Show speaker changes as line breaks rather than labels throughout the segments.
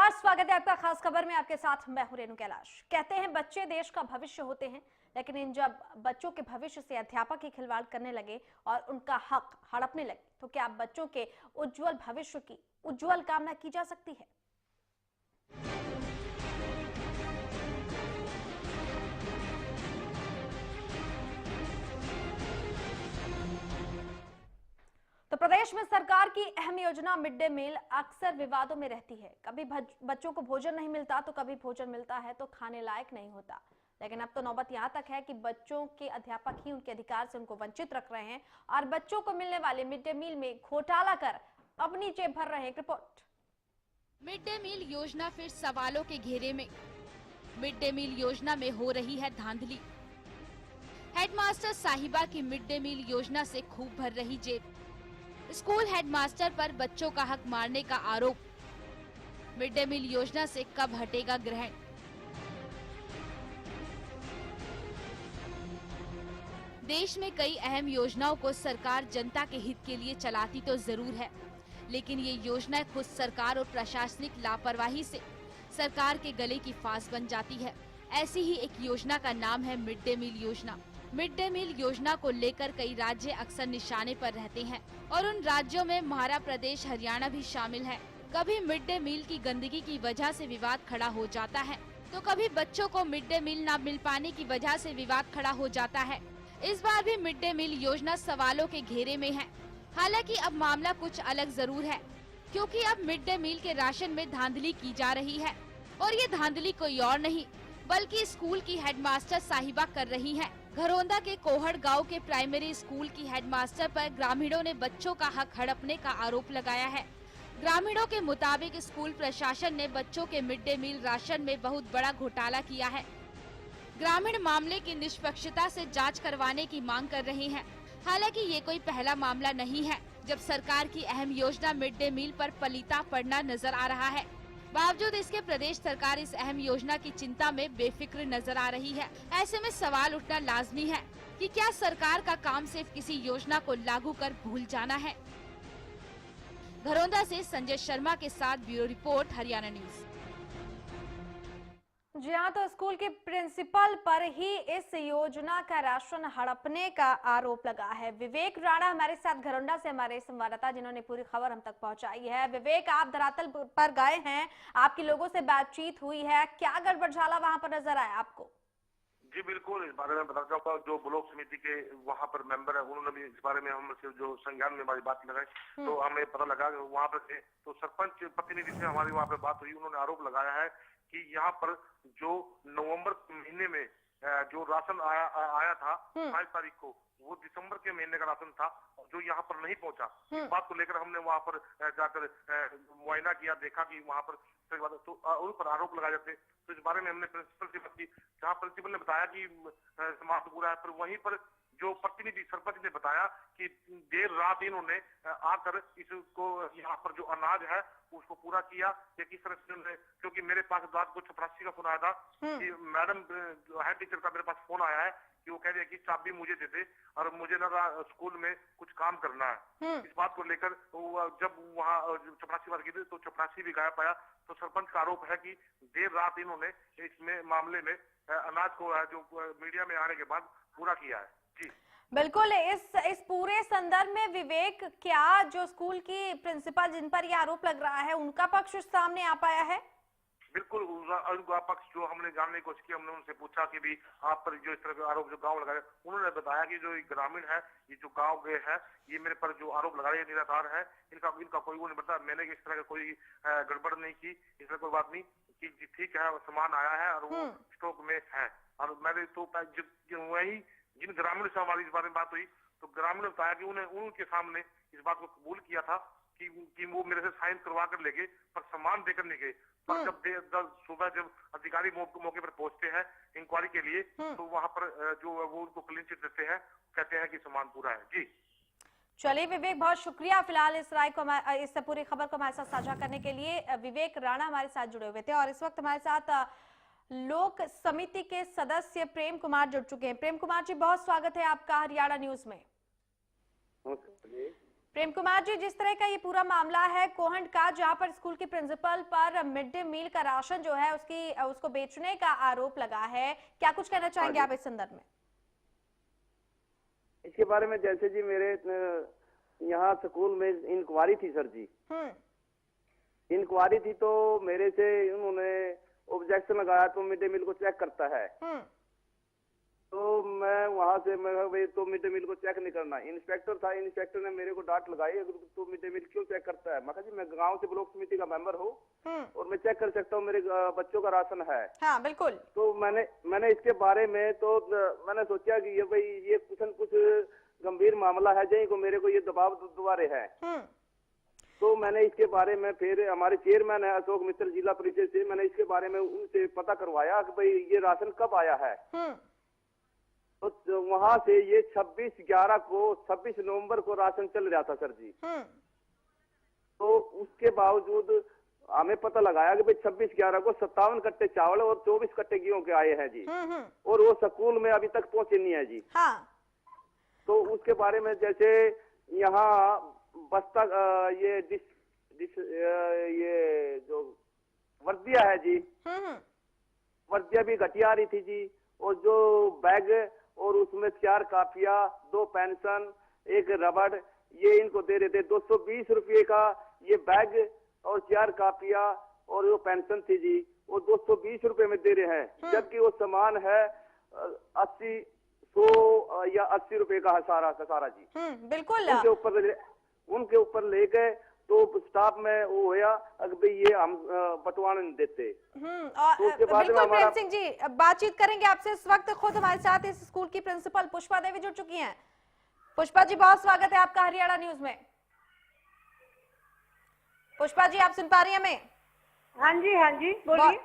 नमस्कार, स्वागत है आपका खास खबर में। आपके साथ मैं हूं रेणु कैलाश। कहते हैं बच्चे देश का भविष्य होते हैं, लेकिन इन जब बच्चों के भविष्य से अध्यापक ही खिलवाड़ करने लगे और उनका हक हड़पने लगे, तो क्या बच्चों के उज्जवल भविष्य की उज्जवल कामना की जा सकती है? तो प्रदेश में सरकार की अहम योजना मिड डे मील अक्सर विवादों में रहती है। कभी बच्चों को भोजन नहीं मिलता, तो कभी भोजन मिलता है तो खाने लायक नहीं होता। लेकिन अब तो नौबत यहाँ तक है कि बच्चों के अध्यापक ही उनके अधिकार से उनको वंचित रख रहे हैं और बच्चों को मिलने वाले मिड डे मील में घोटाला कर अपनी जेब भर रहे हैं। रिपोर्ट।
मिड डे मील योजना फिर सवालों के घेरे में। मिड डे मील योजना में हो रही है धांधली। हेडमास्टर साहिबा की मिड डे मील योजना से खूब भर रही जेब। स्कूल हेडमास्टर पर बच्चों का हक मारने का आरोप। मिड डे मील योजना से कब हटेगा ग्रहण? देश में कई अहम योजनाओं को सरकार जनता के हित के लिए चलाती तो जरूर है, लेकिन ये योजनाएं खुद सरकार और प्रशासनिक लापरवाही से सरकार के गले की फांस बन जाती है। ऐसी ही एक योजना का नाम है मिड डे मील योजना। मिड डे मील योजना को लेकर कई राज्य अक्सर निशाने पर रहते हैं और उन राज्यों में महाराष्ट्र प्रदेश, हरियाणा भी शामिल है। कभी मिड डे मील की गंदगी की वजह से विवाद खड़ा हो जाता है, तो कभी बच्चों को मिड डे मील न मिल पाने की वजह से विवाद खड़ा हो जाता है। इस बार भी मिड डे मील योजना सवालों के घेरे में है। हालांकि अब मामला कुछ अलग जरूर है, क्योंकि अब मिड डे मील के राशन में धांधली की जा रही है और ये धांधली कोई और नहीं बल्कि स्कूल की हेडमास्टर साहिबा कर रही है। घरौंदा के कोहड़ गांव के प्राइमरी स्कूल की हेडमास्टर पर ग्रामीणों ने बच्चों का हक हड़पने का आरोप लगाया है। ग्रामीणों के मुताबिक स्कूल प्रशासन ने बच्चों के मिड डे मील राशन में बहुत बड़ा घोटाला किया है। ग्रामीण मामले की निष्पक्षता से जांच करवाने की मांग कर रहे हैं। हालांकि ये कोई पहला मामला नहीं है जब सरकार की अहम योजना मिड डे मील पर पलीता पड़ना नजर आ रहा है। बावजूद इसके प्रदेश सरकार इस अहम योजना की चिंता में बेफिक्र नजर आ रही है। ऐसे में सवाल उठना लाजमी है कि क्या सरकार का काम सिर्फ किसी योजना को लागू कर भूल जाना है। घरौंदा से संजय शर्मा के साथ ब्यूरो रिपोर्ट, हरियाणा न्यूज।
जी हाँ, तो स्कूल के प्रिंसिपल पर ही इस योजना का राशन हड़पने का आरोप लगा है। विवेक राणा हमारे साथ घरौंडा से हमारे संवाददाता, जिन्होंने पूरी खबर हम तक पहुंचाई है। विवेक, आप धरातल पर गए हैं, आपकी लोगों से बातचीत हुई है, क्या गड़बड़झाला वहां पर नजर आया आपको?
जी बिल्कुल, इस बारे में बताना चाहूंगा। जो ब्लॉक समिति के वहाँ पर मेंबर है, उन्होंने भी इस बारे में हमसे जो संज्ञान में हमारी बात लगाई, तो हमें पता लगा कि वहाँ पर थे तो सरपंच प्रतिनिधि से हमारी वहाँ पर बात हुई। उन्होंने आरोप लगाया है कि यहाँ पर जो नवंबर महीने में जो राशन आया था 22 तारीख को, वो दिसंबर के महीने का राशन था जो यहाँ पर नहीं पहुंचा। इस बात को लेकर हमने वहाँ पर जाकर मुआयना किया, देखा कि वहाँ पर तो उन पर आरोप लगाए जाते। तो इस बारे में हमने प्रिंसिपल से बात की, जहाँ प्रिंसिपल ने बताया कि समाप्त पूरा है, पर वहीं पर जो प्रतिनिधि सरपंच ने बताया कि देर रात इन्होंने आकर इसको यहाँ पर जो अनाज है उसको पूरा किया। या किस तरह से, क्योंकि मेरे पास रात को चपरासी का फोन आया था कि मैडम हेड टीचर का मेरे पास फोन आया है कि वो कह रहे हैं कि चाबी मुझे दे दे और मुझे ना स्कूल में कुछ काम करना है। इस बात को लेकर जब वहाँ चपरासी बात की थी तो चपरासी भी गायब पाया। तो सरपंच का आरोप है कि देर रात इन्होंने इसमें मामले में अनाज को जो मीडिया में आने के बाद पूरा किया है। जी
बिल्कुल। इस पूरे संदर्भ में विवेक, क्या जो स्कूल की प्रिंसिपल जिन पर यह आरोप लग रहा है उनका पक्ष सामने आ पाया है?
बिल्कुल, उनका पक्ष जो हमने जानने की कोशिश की, हमने उनसे पूछा कि भी आप पर जो इस तरह के आरोप जो गांव लगाए, उन्होंने बताया कि जो ग्रामीण है, ये जो गांव गए हैं, ये मेरे पर जो आरोप लगाए निराधार है। इनका कोई वो नहीं बताया। मैंने इस तरह का कोई गड़बड़ नहीं की, इस तरह कोई बात नहीं कि ठीक है सामान आया है और वो स्टॉक में है। और मैंने तो वही जिन ग्रामीण से हमारी इस बारे में बात हुई, तो ग्रामीण ने बताया कि उनके सामने इस बात को कबूल किया था कि वो मेरे से साइन करवा कर ले गए, पर सामान देकर नहीं गए। पर जब सुबह जब अधिकारी मौके पर पहुंचते हैं इंक्वायरी के लिए, तो वहां पर जो वो उनको क्लीन चिट देते हैं, कहते हैं कि सामान पूरा है। जी
चलिए विवेक, बहुत शुक्रिया फिलहाल इस पूरी खबर को हमारे साथ साझा करने के लिए। विवेक राणा हमारे साथ जुड़े हुए थे और इस वक्त हमारे साथ लोक समिति के सदस्य प्रेम कुमार जुड़ चुके हैं। प्रेम कुमार जी, बहुत स्वागत है आपका हरियाणा न्यूज में। प्रेम कुमार जी, जिस तरह का ये पूरा मामला है कोहंड का, जहां पर स्कूल की प्रिंसिपल पर मिड डे मील का राशन जो है उसको बेचने का आरोप लगा है, क्या कुछ कहना चाहेंगे आप इस संदर्भ में?
इसके बारे में जैसे जी मेरे यहाँ स्कूल में इंक्वायरी थी सर जी, इंक्वायरी थी तो मेरे से उन्होंने ऑब्जेक्शन लगाया तो मिड डे मील को चेक करता है। तो मैं वहां से मैं भाई तो मिड डे मील को चेक नहीं करना, इंस्पेक्टर था, इंस्पेक्टर ने मेरे को डांट लगाई, तो मिड डे मील क्यों चेक करता है? मैं कहा जी मैं गांव से ब्लॉक समिति का मेंबर हूँ और मैं चेक कर सकता हूँ, मेरे बच्चों का राशन है।
हाँ बिल्कुल। तो
मैंने इसके बारे में तो मैंने सोचा कि ये भाई ये कुछ न कुछ गंभीर मामला है, जहीं को मेरे को ये दबाव दुआरे है। तो मैंने इसके बारे में फिर हमारे चेयरमैन है अशोक मित्र जिला परिषद से, मैंने इसके बारे में उनसे पता करवाया कि भाई ये राशन कब आया है। तो वहां से ये 26 नवंबर को राशन चल रहा था सर जी। तो उसके बावजूद हमें पता लगाया कि भाई 26/11 को 57 कट्टे चावल और 24 कट्टे गेहूं के आए हैं जी, और वो स्कूल में अभी तक पहुंचे नहीं है जी।
हाँ।
तो उसके बारे में जैसे यहाँ बस्ता ये जो वर्दिया है जी, वर्दिया भी घटिया आ रही थी जी, और जो बैग और उसमें 4 कापियां, 2 पेंशन, 1 रबड़, ये इनको दे रहे थे 220 रुपये का ये बैग और 4 कापियां और वो पेंशन थी जी, वो 220 रुपये में दे रहे हैं, जबकि वो सामान है 100 या 80 रुपए का है सारा जी।
बिल्कुल।
उनके ऊपर लेके तो स्टाफ में वो होया अगर ये हम बंटवाने नहीं देते।
और
तो उसके बाद
बिल्कुल प्रेम सिंह जी, बातचीत करेंगे आपसे। इस वक्त खुद हमारे साथ इस स्कूल की प्रिंसिपल पुष्पा देवी जुड़ चुकी हैं। पुष्पा जी, बहुत स्वागत है आपका हरियाणा न्यूज में। पुष्पा जी, आप सुन पा रही हैं हमें?
हाँ जी बोलिए।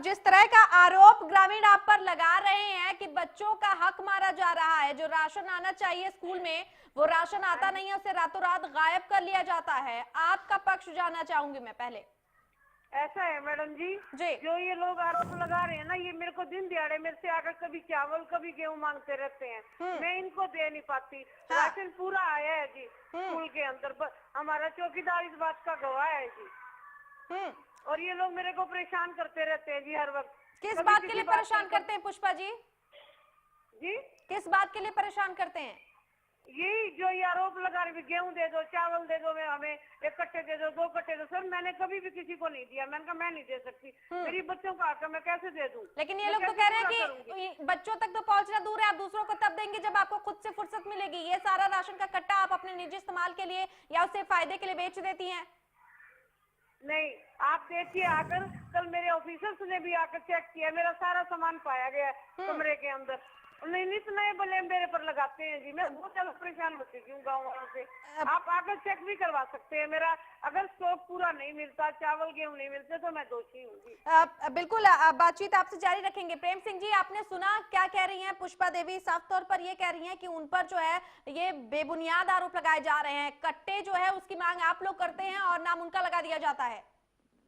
जिस तरह का आरोप ग्रामीण आप पर लगा रहे हैं कि बच्चों का हक मारा जा रहा है, जो राशन आना चाहिए स्कूल में वो राशन आता नहीं है, उसे रातों रात गायब कर लिया जाता है, आपका पक्ष जानना चाहूंगी मैं पहले।
ऐसा है मैडम जी, जो ये लोग आरोप लगा रहे हैं ना, ये मेरे को दिन दिहाड़े मेरे से आकर कभी चावल कभी गेहूं मांगते रहते हैं, मैं इनको दे नहीं पाती। राशन पूरा आया है जी स्कूल के अंदर, हमारा चौकीदार इस बात का गवाह है जी। और ये लोग मेरे को परेशान करते रहते हैं जी हर वक्त।
किस बात के लिए परेशान करते हैं पुष्पा जी?
जी
किस बात के लिए परेशान करते हैं?
यही जो ये आरोप लगा रहे, गेहूं दे दो, चावल दे दो, हमें 1 कट्टे दे दो, 2 कट्टे दो। सर मैंने कभी भी किसी को नहीं दिया, मैंने कहा मैं नहीं दे सकती, मेरी बच्चों का हक है, मैं कैसे दे दूं?
लेकिन ये लोग तो कह रहे हैं कि बच्चों तक तो पहुंचना दूर है, आप दूसरों को तब देंगे जब आपको खुद से फुर्सत मिलेगी। ये सारा राशन का कट्टा आप अपने निजी इस्तेमाल के लिए या उससे फायदे के लिए बेच देती हैं?
नहीं, आप देखिए, आकर कल मेरे ऑफिसर्स ने भी आकर चेक किया, मेरा सारा सामान पाया गया कमरे के अंदर। नहीं, नित नए ब्लेम मेरे पर लगाते हैं जी, मैं बहुत ज्यादा परेशान होती हूँ गाँव वालों से। आप आकर चेक भी करवा सकते हैं मेरा, अगर स्टॉक पूरा नहीं मिलता, चावल गेहूं नहीं मिलते तो मैं दोषी हूँ जी।
बिल्कुल, बातचीत आपसे जारी रखेंगे। प्रेम सिंह जी, आपने सुना क्या कह रही हैं पुष्पा देवी? साफ तौर पर ये कह रही हैं कि उन पर जो है ये बेबुनियाद आरोप लगाए जा रहे हैं, कट्टे जो है उसकी मांग आप लोग करते हैं और नाम उनका लगा दिया जाता है।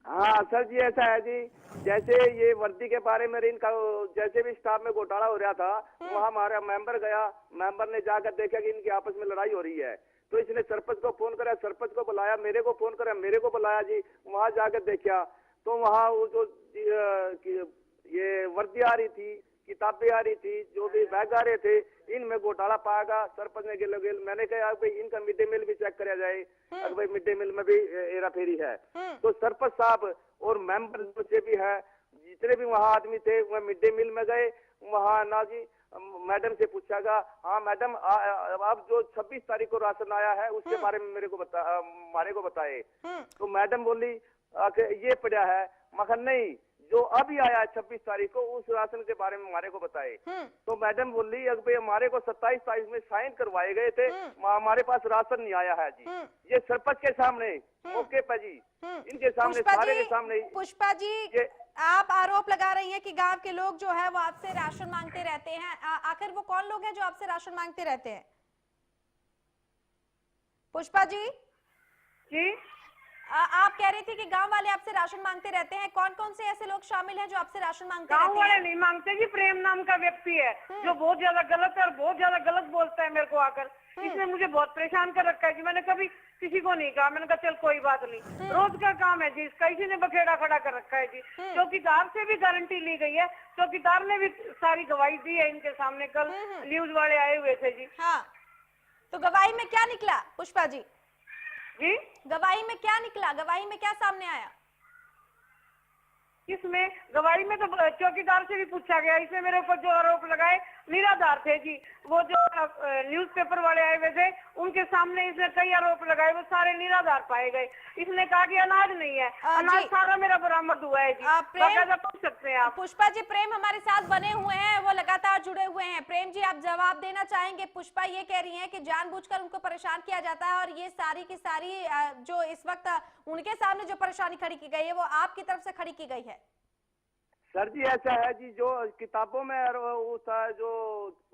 हाँ सर जी, ऐसा है जी, जैसे ये वर्दी के बारे में इनका जैसे भी स्टाफ में घोटाला हो रहा था, वहाँ हमारा मेंबर गया, मेंबर ने जाकर देखा कि इनकी आपस में लड़ाई हो रही है, तो इसने सरपंच को फोन करा, सरपंच को बुलाया, मेरे को फोन करा, मेरे को बुलाया जी, वहाँ जाकर देखा तो वहाँ वो जो ये वर्दी आ रही थी, किताबें आ रही थी, जो भी बैग आ रहे थे, इनमें घोटाला पाएगा। सरपंच ने गेल मैंने कहा भाई इनका मिड डे मील भी चेक कराया जाए, अगर भाई मिड डे मील में भी हेरा फेरी है। तो सरपंच साहब और मेंबर से भी है, जितने भी वहाँ आदमी थे वह मिड डे मील में गए, वहाँ ना जी मैडम से पूछागा, हाँ मैडम आप जो 26 तारीख को राशन आया है उसके बारे में हमारे को बताए। तो मैडम बोली ये पड़ा है, मगर नहीं, जो अभी आया है 26 तारीख को उस राशन के बारे में हमारे को बताए। तो मैडम बोली अगर हमारे को 27 तारीख में साइन करवाए गए थे, हमारे पास राशन नहीं आया है जी। ये सरपंच के सामने मौके पर जी, इनके सामने, सारे के सामने।
पुष्पा जी, आप आरोप लगा रही हैं कि गांव के लोग जो है वो आपसे राशन मांगते रहते हैं, आखिर वो कौन लोग हैं जो आपसे राशन मांगते रहते हैं? पुष्पा जी, आप कह रही थी कि गांव वाले आपसे राशन मांगते रहते हैं, कौन कौन से ऐसे लोग शामिल हैं जो आपसे राशन मांगते
गाँव
रहते
वाले
हैं?
नहीं मांगते जी, प्रेम नाम का व्यक्ति है जो बहुत ज्यादा गलत है और बहुत ज्यादा गलत बोलता है मेरे को आकर। इसने मुझे बहुत परेशान कर रखा है जी। मैंने कभी किसी को नहीं कहा, मैंने कहा चल कोई बात नहीं, रोज का काम है जी इसका। इसी ने बखेड़ा खड़ा कर रखा है जी। चौकीदार से भी गारंटी ली गई है, चौकीदार ने भी सारी गवाही दी है इनके सामने। कल न्यूज वाले आए हुए थे जी।
हाँ, तो गवाही में क्या निकला पुष्पा जी?
जी
गवाही में क्या निकला, गवाही में क्या सामने आया?
इसमें गवाही में तो चौकीदार से भी पूछा गया। इसमें मेरे ऊपर जो आरोप लगाए निराधार थे जी। वो जो न्यूज़पेपर वाले आए हुए थे उनके सामने इसने कई आरोप लगाए, वो सारे निराधार पाए गए। इसने कहा कि अनाज नहीं है, अनाज सारा मेरा बरामद हुआ है जी। बाकायदा पूछ सकते हैं आप।
पुष्पा जी, प्रेम हमारे साथ बने हुए हैं, वो लगातार जुड़े हुए हैं। प्रेम जी, आप जवाब देना चाहेंगे? पुष्पा ये कह रही हैं कि जानबूझकर उनको परेशान किया जाता है और ये सारी की सारी जो इस वक्त उनके सामने जो परेशानी खड़ी की गई है वो आपकी तरफ से खड़ी की गई है।
सर जी ऐसा है जी, जो किताबों में और जो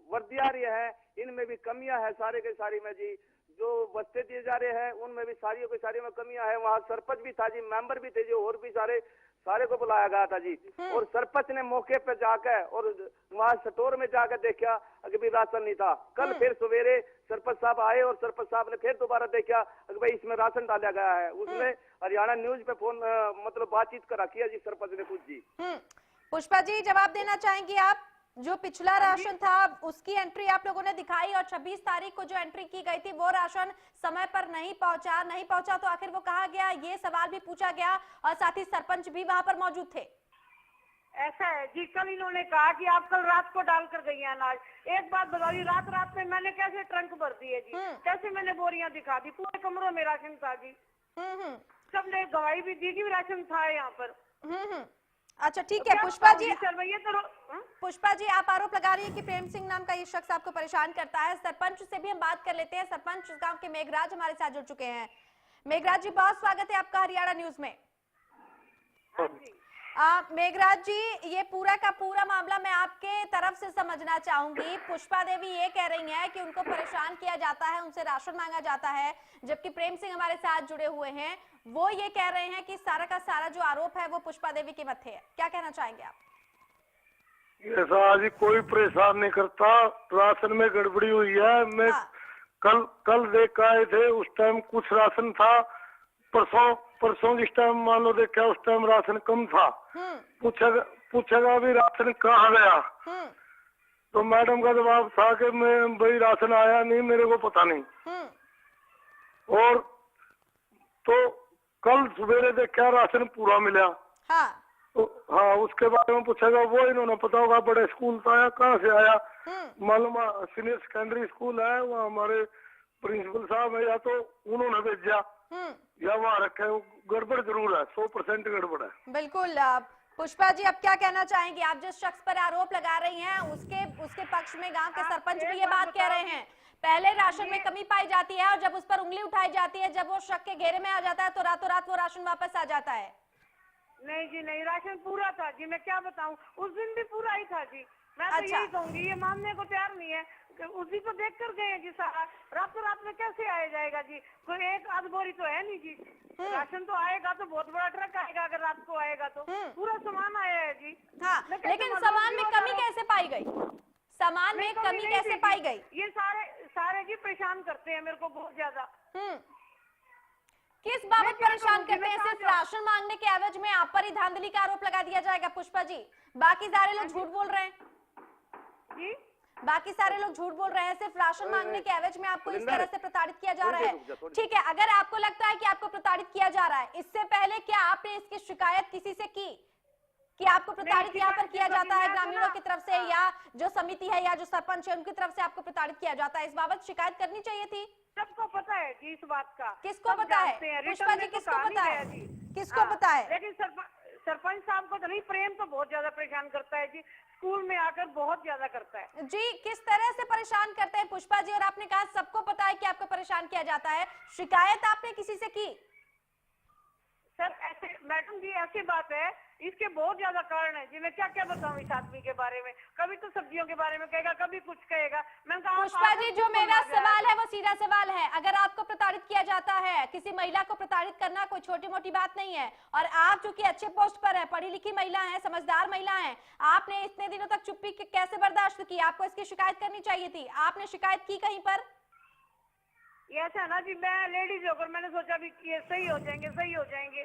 वर्दियां आ रही है इनमें भी कमियां है सारे के सारी में जी। जो बस्ते दिए जा रहे हैं उनमें भी सारियों के सारी में कमियां है। वहाँ सरपंच भी था जी, मेंबर भी थे जो, और भी सारे को बुलाया गया था जी। और सरपंच ने मौके पर जाकर और वहाँ स्टोर में जाकर देखा कि भी राशन नहीं था। कल फिर सवेरे सरपंच साहब आए और सरपंच साहब ने फिर दोबारा देखा कि भाई इसमें राशन डाला गया है। उसने हरियाणा न्यूज पे फोन मतलब बातचीत करा किया जी सरपंच ने कुछ जी।
पुष्पा जी, जवाब देना चाहेंगी आप? जो पिछला राशन था उसकी एंट्री आप लोगों ने दिखाई और 26 तारीख को जो एंट्री की गई थी वो राशन समय पर नहीं पहुंचा तो आखिर वो कहाँ गया, ये सवाल भी पूछा गया और साथ ही सरपंच भी वहां पर मौजूद थे।
ऐसा है जी, कल इन्होंने कहा कि आप कल रात को डाल कर गई हैं अनाज। एक बात बताइए, रात में मैंने कैसे ट्रंक भर दिए जी, कैसे मैंने बोरियां दिखा दी, पूरे कमरों में राशन था जी। सबने गवाही भी दी कि राशन था यहाँ पर।
अच्छा ठीक है पुष्पा जी,
तो
पुष्पा जी आप आरोप लगा रही है कि प्रेम सिंह नाम का ये शख्स आपको परेशान करता है। सरपंच से भी हम बात कर लेते हैं। सरपंच गांव के मेघराज हमारे साथ जुड़ चुके हैं। मेघराज जी, बहुत स्वागत है आपका हरियाणा न्यूज में। मेघराज जी, ये पूरा का पूरा मामला मैं आपके तरफ से समझना चाहूंगी। पुष्पा देवी ये कह रही हैं कि उनको परेशान किया जाता है, उनसे राशन मांगा जाता है, जबकि प्रेम सिंह हमारे साथ जुड़े हुए हैं, वो ये कह रहे हैं कि सारा का सारा जो आरोप है वो पुष्पा देवी के मत्थे है। क्या कहना चाहेंगे आप?
ऐसा आज कोई परेशान नहीं करता, राशन में गड़बड़ी हुई है। मैं कल देख आए थे, उस टाइम कुछ राशन था। परसों जिस टाइम मान लो देखा उस टाइम राशन कम था। पूछेगा भी राशन कहाँ गया, तो मैडम का जवाब था कि मैं भाई राशन आया नहीं, मेरे को पता नहीं। और तो कल सवेरे देखा राशन पूरा मिला। तो हाँ, उसके बारे में पूछेगा वो इन्होंने पता होगा, बड़े स्कूल से आया, कहाँ से आया, मालूम सीनियर सेकेंडरी स्कूल है, वो हमारे प्रिंसिपल साहब है, या तो उन्होंने भेजा या वहाँ रखे। गड़बड़ जरूर है, 100% गड़बड़ है।
बिल्कुल। पुष्पा जी, अब क्या कहना चाहेंगी? आप जिस शख्स पर आरोप लगा रही हैं उसके पक्ष में गांव के सरपंच भी ये बात कह रहे हैं, पहले राशन में कमी पाई जाती है और जब उस पर उंगली उठाई जाती है, जब वो शक के घेरे में आ जाता है तो रातों रात वो राशन वापस आ जाता है।
नहीं जी नहीं, राशन पूरा था जी, मैं क्या बताऊं, उस दिन भी पूरा ही था जी। मैं तो यही कहूंगी, ये मानने को तैयार नहीं है। उसी को देख कर गए जी सारा, रातों रात में कैसे आया जाएगा जी? कोई एक आध बोरी तो है नहीं जी। राशन तो आएगा तो बहुत बड़ा ट्रक आएगा, अगर रात को आएगा तो पूरा सामान आया है जी।
हाँ, लेकिन सामान में कमी कैसे पाई गई? सामान में कमी कैसे पाई गई?
ये सारे जी परेशान करते हैं मेरे को बहुत ज्यादा।
किस बाबत परेशान करते हैं? सिर्फ राशन मांगने के एवज में आप पर ही धांधली का आरोप लगा दिया जाएगा पुष्पा जी? बाकी सारे लोग झूठ बोल रहे हैं
जी,
बाकी सारे लोग झूठ बोल रहे हैं, सिर्फ राशन मांगने के एवज में आपको इस तरह से प्रताड़ित किया जा रहा है। ठीक है, अगर आपको लगता है कि आपको प्रताड़ित किया जा रहा है, इससे पहले क्या आपने इसकी शिकायत किसी से की कि आपको प्रताड़ित यहाँ पर किया जाता है ग्रामीणों की तरफ से, या जो समिति है या जो सरपंच है उनकी तरफ से आपको प्रताड़ित किया जाता है? इस बाबत शिकायत करनी चाहिए थी।
सबको पता है जी इस बात का।
किसको पता है पुष्पा जी? किसको पता है? किसको पता है?
लेकिन सरपंच साहब को तो नहीं, प्रेम तो बहुत ज्यादा परेशान करता है जी, स्कूल में आकर बहुत ज्यादा करता है
जी। किस तरह से परेशान करते हैं पुष्पा जी? और आपने कहा सबको पता है कि आपको परेशान किया जाता है, शिकायत आपने किसी से की?
सर ऐसे मैडम जी ऐसी बात है, इसके बहुत ज्यादा कारण है जी। मैं क्या क्या बताऊं इस आदमी के बारे में। कभी तो सब्जियों के बारे में कहेगा, कभी कुछ कहेगा। मैंने कहा
पुष्पा जी, जो मेरा सवाल है वो सीधा सवाल है। अगर आपको प्रताड़ित किया जाता है, किसी महिला को प्रताड़ित करना कोई छोटी मोटी बात नहीं है, और आप चूंकि अच्छे पोस्ट पर है, पढ़ी लिखी महिला है, समझदार महिला है, आपने इतने दिनों तक चुप्पी कैसे बर्दाश्त की? आपको इसकी शिकायत करनी चाहिए थी। आपने शिकायत की कहीं पर?
ये ऐसा ना जी, मैं लेडीज होकर मैंने सोचा भी ये सही हो जाएंगे, सही हो जाएंगे।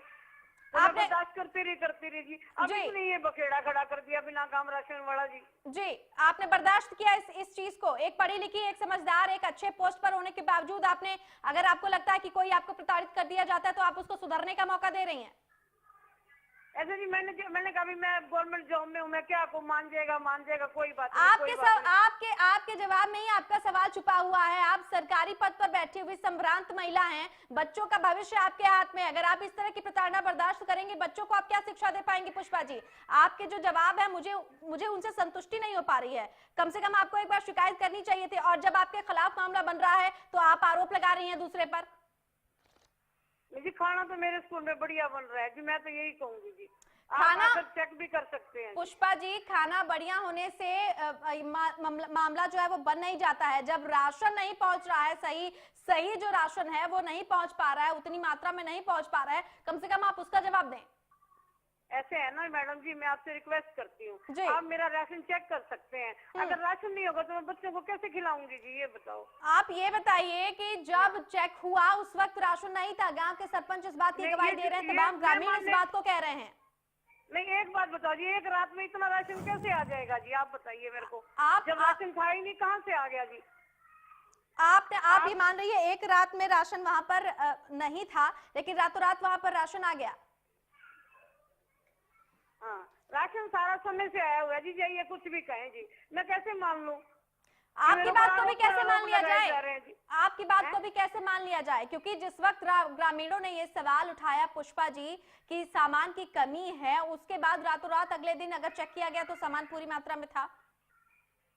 तो
आपने
बर्दाश्त करती रही जी। अब
जी।
इसने ये बखेड़ा खड़ा कर दिया बिना काम राशन वाला जी।
जी, आपने बर्दाश्त किया इस चीज को। एक पढ़ी लिखी, एक समझदार, एक अच्छे पोस्ट पर होने के बावजूद आपने, अगर आपको लगता है कि कोई आपको प्रताड़ित कर दिया जाता है तो आप उसको सुधरने का मौका दे रही हैं।
ऐसे जी मैंने कहा भी मैं गवर्नमेंट जॉब में हूँ, मैं क्या को मान जाएगा कोई बात नहीं।
आपके जवाब में ही आपका सवाल छुपा हुआ है। आप सरकारी पद पर बैठी हुई संभ्रांत महिला हैं, बच्चों का भविष्य आपके हाथ में। अगर आप इस तरह की प्रताड़ना बर्दाश्त करेंगे, बच्चों को आप क्या शिक्षा दे पाएंगे? पुष्पा जी, आपके जो जवाब है मुझे उनसे संतुष्टि नहीं हो पा रही है। कम से कम आपको एक बार शिकायत करनी चाहिए थी, और जब आपके खिलाफ मामला बन रहा है तो आप आरोप लगा रही हैं दूसरे पर।
जी खाना तो मेरे स्कूल में बढ़िया बन रहा है जी, मैं तो यही कहूंगी जी।
खाना
आप चेक भी कर सकते हैं।
पुष्पा जी, खाना बढ़िया होने से मामला जो है वो बन नहीं जाता है। जब राशन नहीं पहुंच रहा है, सही जो राशन है वो नहीं पहुंच पा रहा है, उतनी मात्रा में नहीं पहुंच पा रहा है, कम से कम आप उसका जवाब दें।
ऐसे है ना मैडम जी, मैं आपसे रिक्वेस्ट करती
जी।
हूँ, आप मेरा राशन चेक कर सकते हैं। अगर राशन नहीं होगा तो मैं बच्चों को कैसे खिलाऊंगी जी, ये बताओ।
आप ये बताइए कि जब चेक हुआ उस वक्त राशन नहीं था। गांव के सरपंच इस बात की गवाही दे रहे हैं, तमाम ग्रामीण इस बात को कह रहे हैं।
नहीं, एक बात बताओ जी, एक रात में इतना राशन कैसे आ जाएगा जी? आप बताइए मेरे को। जब राशन था ही नहीं, कहाँ से आ गया जी?
आप ये मान रही है एक रात में राशन वहां पर नहीं था, लेकिन रातों रात वहां पर राशन आ गया?
हाँ, राशन सारा समय से आया हुआ है जी, जाइए कुछ भी कहें जी, मैं कैसे मान लूं?
आपकी बात को भी कैसे मान लिया जाए? आपकी बात
हैं?
को भी कैसे मान लिया जाए? क्योंकि जिस वक्त ग्रामीणों ने ये सवाल उठाया पुष्पा जी कि सामान की कमी है, उसके बाद रातों रात अगले दिन अगर चेक किया गया तो सामान पूरी मात्रा में था।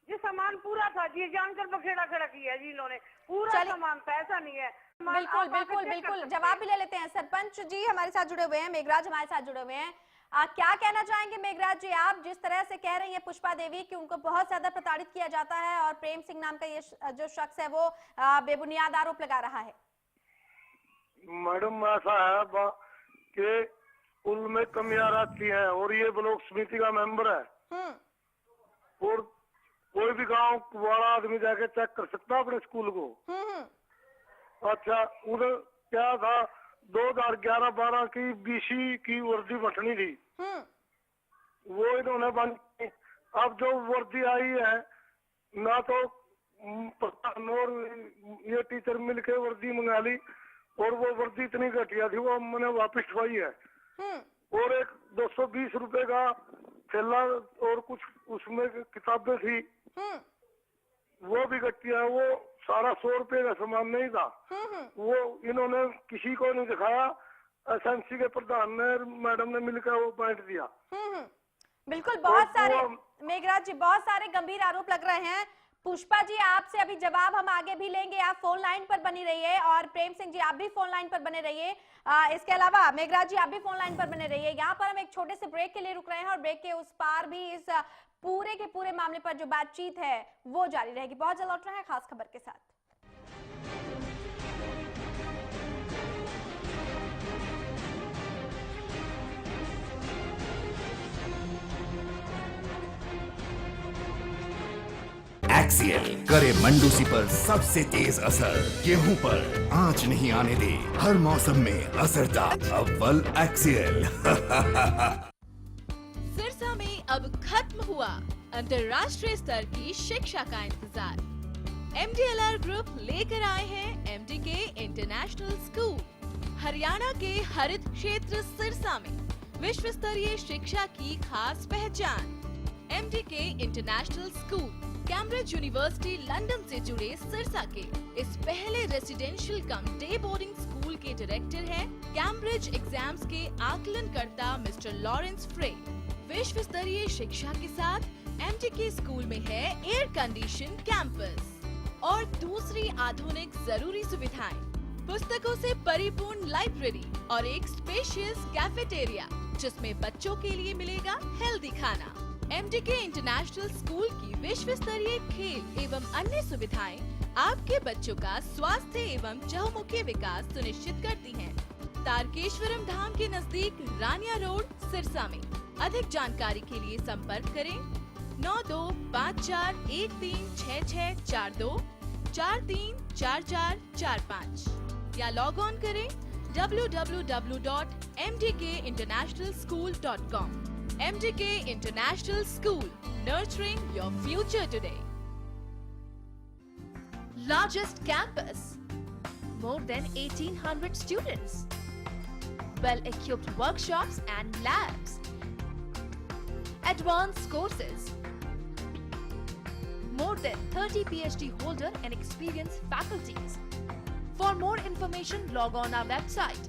जी सामान पूरा था जी, जानकर बखेड़ा खड़ा किया जी इन्होंने। पूरा सामान था, ऐसा नहीं है।
बिल्कुल जवाब भी ले लेते हैं। सरपंच जी हमारे साथ जुड़े हुए हैं, मेघराज हमारे साथ जुड़े हुए हैं। क्या कहना चाहेंगे मेघराज जी, आप जिस तरह से कह रही हैं पुष्पा देवी कि उनको बहुत ज्यादा प्रताड़ित किया जाता है और प्रेम सिंह नाम का ये जो शख्स है वो बेबुनियाद आरोप लगा रहा है?
मैडम ऐसा है कि स्कूल में कमियां रहती हैं, और ये ब्लॉक समिति का मेंबर है, और कोई भी गांव वाला आदमी जाके चेक कर सकता है अपने स्कूल को। अच्छा, उधर क्या था, 2011-12 की बीसी की वर्दी बंटनी थी, वो इन्होंने बंद। अब जो वर्दी आई है ना, तो प्रधान और ये टीचर मिलके वर्दी मंगा ली, और वो वर्दी इतनी घटिया थी वो मैंने वापस छुपाई है। और एक 220 रुपए का थैला और कुछ उसमें किताबें थी, वो भी घटिया। वो सारा 100 रुपए का सामान नहीं था, वो इन्होंने किसी को नहीं दिखाया। एसएमसी के प्रधान ने, मैडम ने मिलकर वो बांट दिया।
बिल्कुल, बहुत सारे मेघराज जी बहुत सारे गंभीर आरोप लग रहे हैं। पुष्पा जी, आपसे अभी जवाब हम आगे भी लेंगे, आप फोन लाइन पर बनी रहिए, और प्रेम सिंह जी आप भी फोन लाइन पर बने रहिए। इसके अलावा मेघराज जी आप भी फोन लाइन पर बने रहिए। यहाँ पर हम एक छोटे से ब्रेक के लिए रुक रहे हैं, और ब्रेक के उस पार भी इस पूरे के पूरे मामले पर जो बातचीत है वो जारी रहेगी। बहुत जल्द लौट रहे हैं खास खबर के साथ।
एक्सियल करे मंडूसी पर सबसे तेज असर, गेहूं पर आंच नहीं आने दे, हर मौसम में असरदार अव्वल एक्सियल।
सिरसा में अब खत्म हुआ अंतर्राष्ट्रीय स्तर की शिक्षा का इंतजार। MDLR ग्रुप लेकर आए हैं MDK इंटरनेशनल स्कूल। हरियाणा के हरित क्षेत्र सिरसा में विश्व स्तरीय शिक्षा की खास पहचान। MDK international school Cambridge university London से जुड़े सिरसा के इस पहले रेसिडेंशियल कम डे बोर्डिंग स्कूल के डायरेक्टर हैं कैम्ब्रिज एग्जाम्स के आकलनकर्ता मिस्टर लॉरेंस फ्रे। विश्व स्तरीय शिक्षा के साथ MDK स्कूल में है एयर कंडीशन कैंपस और दूसरी आधुनिक जरूरी सुविधाएं। पुस्तकों से परिपूर्ण लाइब्रेरी और एक स्पेशियस कैफेटेरिया जिसमें बच्चों के लिए मिलेगा हेल्दी खाना। MDK इंटरनेशनल स्कूल की विश्व स्तरीय खेल एवं अन्य सुविधाएं आपके बच्चों का स्वास्थ्य एवं चहुमुखी विकास सुनिश्चित करती हैं। तारकेश्वरम धाम के नजदीक रानिया रोड, सिरसा में। अधिक जानकारी के लिए संपर्क करें 9254136642 434445 या लॉग ऑन करें www.mdkinternationalschool.com। MDK International School, nurturing your future today. Largest campus, more than 1800 students, well-equipped workshops and labs, advanced courses, more than 30 PhD holder and experienced faculties. For more information, log on our website.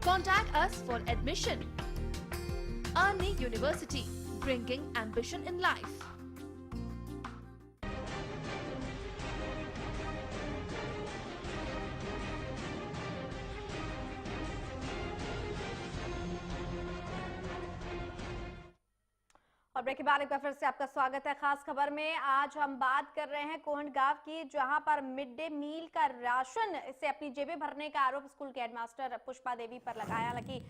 Contact us for admission. Arni University, bringing ambition in life.
और break के बाद एक बार फिर से आपका स्वागत है खास खबर में। आज हम बात कर रहे हैं कोहंड गांव की, जहां पर मिड डे मील का राशन से अपनी जेबें भरने का आरोप स्कूल के हेडमास्टर पुष्पा देवी पर लगाया। हालांकि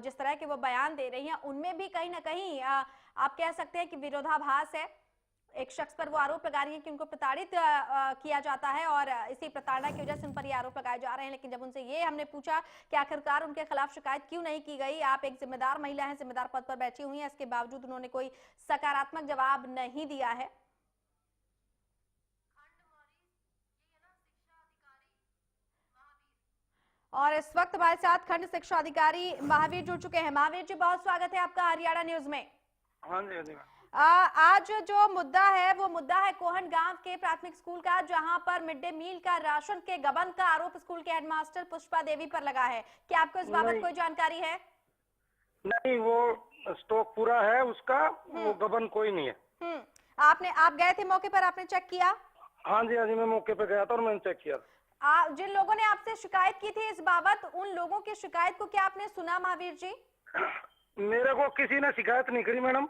जिस तरह के वो बयान दे रही हैं उनमें भी कहीं ना कहीं आप कह सकते हैं कि विरोधाभास है। एक शख्स पर वो आरोप लगा रही है कि उनको प्रताड़ित किया जाता है और इसी प्रताड़ना की वजह से उन पर ये आरोप लगाए जा रहे हैं। लेकिन जब उनसे ये हमने पूछा कि आखिरकार उनके खिलाफ शिकायत क्यों नहीं की गई, आप एक जिम्मेदार महिला हैं, जिम्मेदार पद पर बैठी हुई हैं, इसके बावजूद उन्होंने कोई सकारात्मक जवाब नहीं दिया है। और इस वक्त हमारे साथ खंड शिक्षा अधिकारी महावीर जुड़ चुके हैं। महावीर जी, बहुत स्वागत है आपका हरियाणा न्यूज में।
हाँ जी।
आज जो मुद्दा है वो मुद्दा है कोहंड गांव के प्राथमिक स्कूल का, जहां पर मिड डे मील का राशन के गबन का आरोप स्कूल के हेडमास्टर पुष्पा देवी पर लगा है। क्या आपको इस बाबत कोई जानकारी है?
नहीं, वो स्टॉक पूरा है उसका, वो गबन कोई नहीं है।
आप गए थे मौके पर, आपने चेक किया?
हाँ जी, मैं मौके पे गया था और मैंने चेक किया।
जिन लोगों ने आपसे शिकायत की थी इस बाबत, उन लोगों की शिकायत को क्या आपने सुना महावीर जी?
मेरे को किसी ने शिकायत नहीं करी मैडम।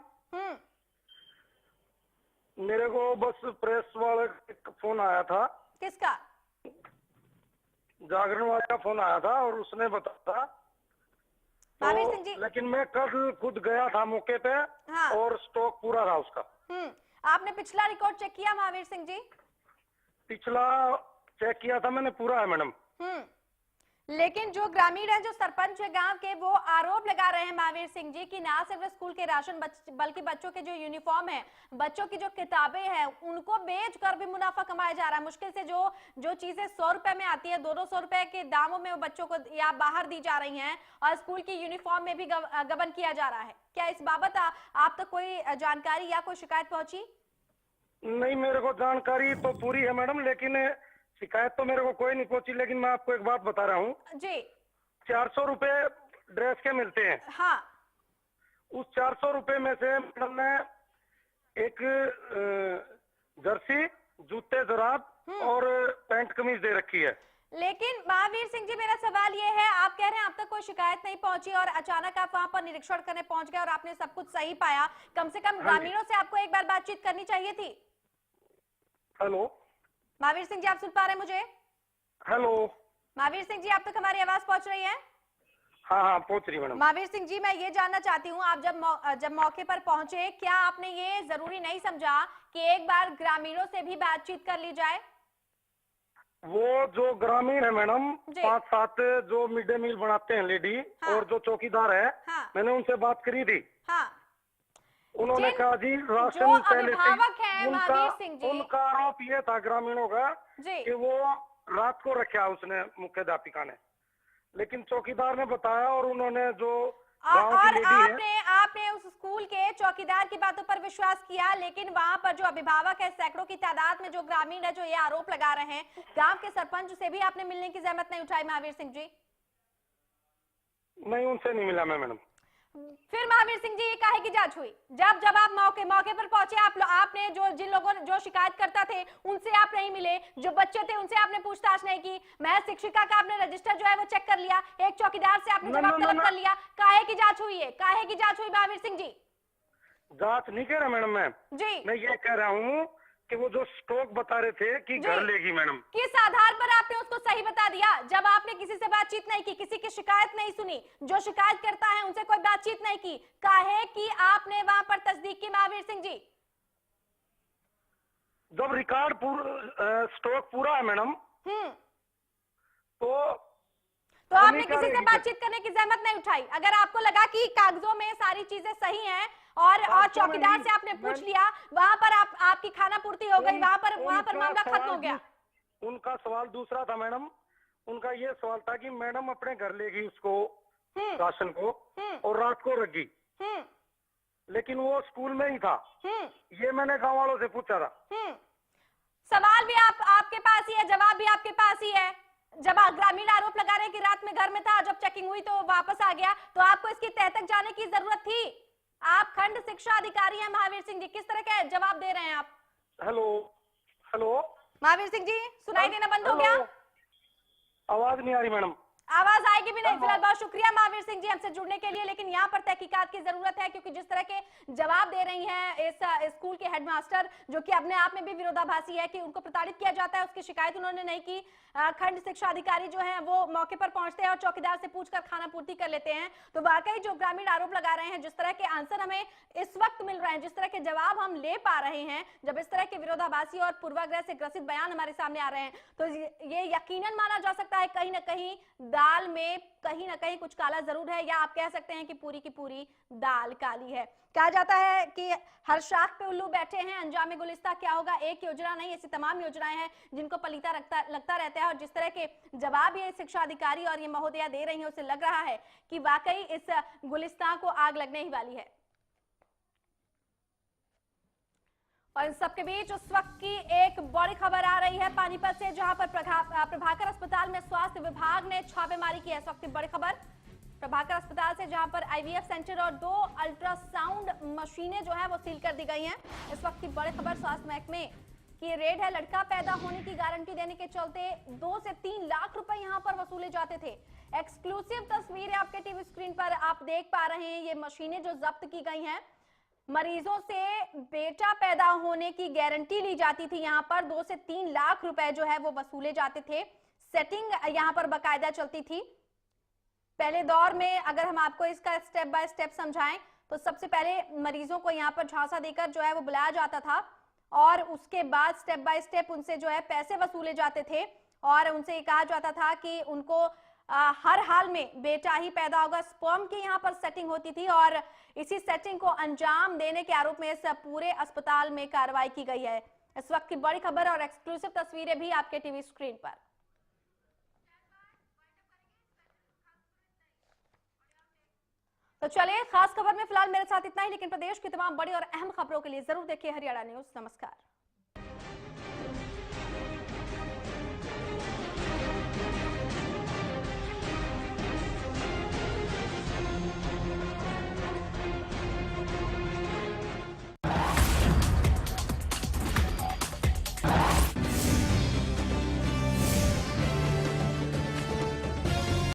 मेरे को बस प्रेस वाले का फोन आया था।
किसका?
जागरण वाले का फोन आया था और उसने बताया
महावीर सिंह जी,
लेकिन मैं कल खुद गया था मौके पे।
हाँ।
और स्टॉक पूरा था उसका।
आपने पिछला रिकॉर्ड चेक किया महावीर सिंह जी?
पिछला चेक किया था मैंने, पूरा है मैडम।
लेकिन जो ग्रामीण है, जो सरपंच है गांव के, वो आरोप लगा रहे हैं महावीर सिंह जी कि ना सिर्फ स्कूल के राशन बल्कि बच्चों के जो यूनिफॉर्म है, बच्चों की जो किताबें हैं, उनको बेच कर भी मुनाफा कमाया जा रहा है। मुश्किल से जो चीजें 100 रुपए में आती है, 200 रुपए के दामों में वो बच्चों को या बाहर दी जा रही हैं और स्कूल की यूनिफॉर्म में भी गबन किया जा रहा है। क्या इस बाबत आप तक कोई जानकारी या कोई शिकायत पहुंची?
नहीं, मेरे को जानकारी तो पूरी है मैडम, लेकिन शिकायत तो मेरे को कोई नहीं पहुंची। लेकिन मैं आपको एक बात बता रहा हूँ
जी।
400 रुपए ड्रेस के मिलते हैं।
हाँ।
उस 400 रुपए में से मैडम ने एक जर्सी, जूते, जुराब और पैंट कमीज दे रखी है।
लेकिन महावीर सिंह जी, मेरा सवाल ये है, आप कह रहे हैं आप तक कोई शिकायत नहीं पहुंची और अचानक आप वहां पर निरीक्षण करने पहुंच गए और आपने सब कुछ सही पाया। कम से कम ग्रामीणों से आपको एक बार बातचीत करनी चाहिए थी।
हेलो
महावीर सिंह जी, आप सुन पा रहे हैं मुझे?
हेलो
महावीर सिंह जी, आप तक हमारी आवाज पहुंच रही है?
हाँ, पहुंच रही मैडम।
महावीर सिंह जी, मैं ये जानना चाहती हूँ, आप जब मौके पर पहुंचे, क्या आपने ये जरूरी नहीं समझा कि एक बार ग्रामीणों से भी बातचीत कर ली जाए?
वो जो ग्रामीण है मैडम, 5-7 जो मिड डे मील बनाते हैं लेडी,
हाँ।
और जो चौकीदार है,
हाँ।
मैंने उनसे बात करी थी।
हाँ।
उन्होंने कहा जी राशन
जो
पहले
अभिभावक है महावीर सिंह जी,
उनका आरोप ये था ग्रामीणों का
जी,
कि वो रात को रखा उसने मुख्याध्यापिका ने, लेकिन चौकीदार ने बताया और उन्होंने जो गांव की लेडी है,
आपने उस स्कूल के चौकीदार की बातों पर विश्वास किया, लेकिन वहां पर जो अभिभावक है, सैकड़ों की तादाद में जो ग्रामीण है जो ये आरोप लगा रहे हैं, गांव के सरपंच से भी आपने मिलने की जहमत नहीं उठाई महावीर सिंह जी?
नहीं, उनसे नहीं मिला मैं मैडम।
फिर महावीर सिंह जी, ये काहे की जांच हुई? जब आप मौके पर पहुंचे, आपने जिन लोगों जो शिकायत करता थे उनसे आप नहीं मिले, जो बच्चे थे उनसे आपने पूछताछ नहीं की, महज शिक्षिका का आपने रजिस्टर जो है वो चेक कर लिया, एक चौकीदार से आपने जवाब तलब कर लिया, काहे की जांच हुई है? काहे की जांच हुई महावीर सिंह जी?
जांच नहीं कह रहा मैडम मैं ये कह रहा हूँ कि वो जो स्टॉक बता रहे थे कि घर लेगी मैडम,
किस आधार पर आपने उसको सही बता दिया? जब आपने किसी से बातचीत नहीं की, किसी की शिकायत नहीं सुनी, जो शिकायत करता है उनसे कोई बातचीत नहीं की, काहे कि आपने वहां पर तस्दीक की महावीर सिंह जी?
जब रिकॉर्ड स्टॉक पूरा है मैडम, तो
आपने किसी से बातचीत करने की जहमत नहीं उठाई? अगर आपको लगा कि कागजों में सारी चीजें सही हैं और चौकीदार से आपने पूछ लिया, वहां पर आपकी खाना पूर्ति हो गई, वहां पर मामला खत्म हो गया।
उनका सवाल दूसरा था मैडम, उनका ये सवाल था कि मैडम अपने घर लेगी उसको राशन को और रात को रखी, लेकिन वो स्कूल में ही था। ये मैंने गाँव वालों से पूछा था।
सवाल भी आपके पास ही है, जवाब भी आपके पास ही है। जब ग्रामीण आरोप लगा रहे हैं कि रात में घर में था, जब चेकिंग हुई तो वापस आ गया, तो आपको इसकी तह तक जाने की जरूरत थी। आप खंड शिक्षा अधिकारी हैं महावीर सिंह जी, किस तरह का जवाब दे रहे हैं आप?
हेलो
महावीर सिंह जी, सुनाई देना बंद हो गया?
आवाज नहीं आ रही मैडम।
आवाज आएगी भी नहीं। फिलहाल बहुत शुक्रिया महावीर सिंह जी हमसे जुड़ने के लिए, लेकिन यहाँ पर तहकीकात की जरूरत है, क्योंकि जिस तरह के जवाब दे रही हैं इस स्कूल के हेडमास्टर, जो कि अपने आप में भी विरोधाभासी है कि उनको प्रताड़ित किया जाता है, उसकी शिकायत उन्होंने नहीं की। खंड शिक्षा अधिकारी जो है वो मौके पर पहुंचते हैं और चौकीदार से पूछकर खाना पूर्ति कर लेते हैं। तो वाकई जो ग्रामीण आरोप लगा रहे हैं, जिस तरह के आंसर हमें इस वक्त मिल रहे हैं, जिस तरह के जवाब हम ले पा रहे हैं, जब इस तरह के विरोधाभासी और पूर्वाग्रह से ग्रसित बयान हमारे सामने आ रहे हैं, तो ये यकीनन माना जा सकता है कहीं ना कहीं दाल में कहीं ना कहीं कुछ काला जरूर है, या आप कह सकते हैं कि पूरी की पूरी दाल काली है। कहा जाता है कि हर शाख पे उल्लू बैठे हैं, अंजाम गुलिस्ता क्या होगा? एक योजना नहीं, ऐसी तमाम योजनाएं हैं जिनको पलीता लगता रहता है। और जिस तरह के जवाब ये शिक्षा अधिकारी और ये महोदया दे रही है, उसे लग रहा है कि वाकई इस गुलिस्तान को आग लगने ही वाली है। और इन सबके बीच उस वक्त की एक बड़ी खबर आ रही है पानीपत से, जहां पर प्रभाकर अस्पताल में स्वास्थ्य विभाग ने छापेमारी की है। इस वक्त की बड़ी खबर प्रभाकर अस्पताल से, जहां पर आईवीएफ सेंटर और 2 अल्ट्रासाउंड मशीनें जो है वो सील कर दी गई हैं। इस वक्त की बड़ी खबर स्वास्थ्य महकमे की रेड है। लड़का पैदा होने की गारंटी देने के चलते 2 से 3 लाख रुपए यहां पर वसूले जाते थे। एक्सक्लूसिव तस्वीरें आपके टीवी स्क्रीन पर आप देख पा रहे हैं। ये मशीनें जो जब्त की गई हैं, मरीजों से बेटा पैदा होने की गारंटी ली जाती थी। यहाँ पर 2 से 3 लाख रुपए जो है वो वसूले जाते थे। सेटिंग यहाँ पर बकायदा चलती थी। पहले दौर में अगर हम आपको इसका स्टेप बाय स्टेप समझाएं, तो सबसे पहले मरीजों को यहाँ पर झांसा देकर जो है वो बुलाया जाता था, और उसके बाद स्टेप बाय स्टेप उनसे जो है पैसे वसूले जाते थे, और उनसे ये कहा जाता था कि उनको हर हाल में बेटा ही पैदा होगा। स्पर्म की यहाँ पर सेटिंग होती थी, और इसी सेटिंग को अंजाम देने के आरोप में इस पूरे अस्पताल में कार्रवाई की गई है। इस वक्त की बड़ी खबर और एक्सक्लूसिव तस्वीरें भी आपके टीवी स्क्रीन पर। तो चलिए, खास खबर में फिलहाल मेरे साथ इतना ही, लेकिन प्रदेश की तमाम बड़ी और अहम खबरों के लिए जरूर देखिए हरियाणा न्यूज। नमस्कार।